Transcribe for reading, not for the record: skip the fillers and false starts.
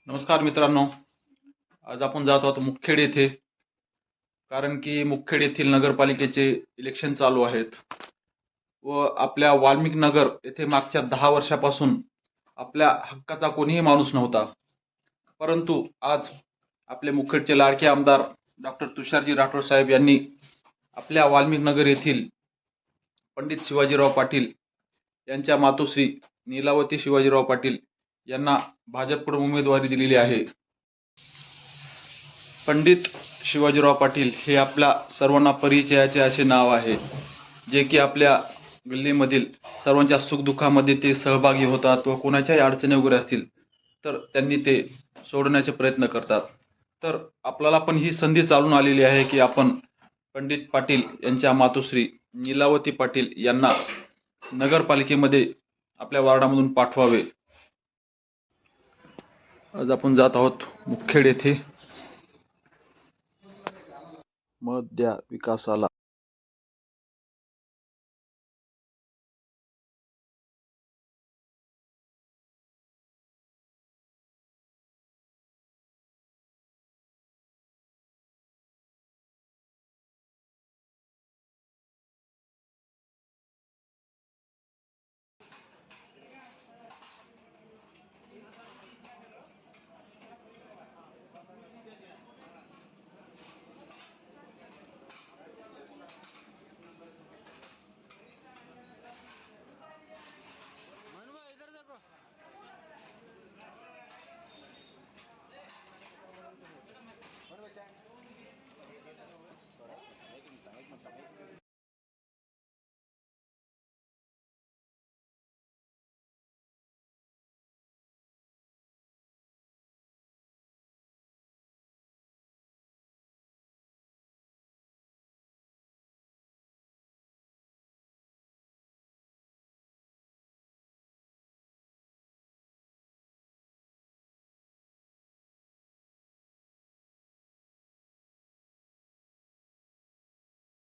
नमस्कार मित्रांनो. आज आपण जात आहोत मुखेड येथे, कारण की मुखेड येथील नगरपालिकेचे इलेक्शन चालू आहेत व आपल्या वाल्मिक नगर येथे मागच्या 10 वर्षापासून आपल्या हक्काचा कोणीही माणूस नव्हता. परंतु आज आपले मुखेडचे लाडके आमदार डॉक्टर तुषारजी राठोड साहेब यांनी आपल्या वाल्मिक नगर येथील पंडित शिवाजीराव पाटील यांच्या मातोश्री नीलावती शिवाजीराव पाटील यांना भाजपकडून उमेदवारी दिलेली आहे. पंडित शिवाजीराव पाटील हे आपल्या सर्वांना परिचयाचे असे नाव आहे, जे की आपल्या गल्लीमधील सर्वांच्या सुखदुःखामध्ये ते सहभागी होतात व कोणाच्याही अडचणी वगैरे असतील तर त्यांनी ते सोडवण्याचे प्रयत्न करतात. तर आपल्याला पण ही संधी चालून आलेली आहे की आपण पंडित पाटील यांच्या मातोश्री नीलावती पाटील यांना नगरपालिकेमध्ये आपल्या वार्डामधून पाठवावे. आज आपण जात आहोत मुखेड येथे. मत द्या विकासाला.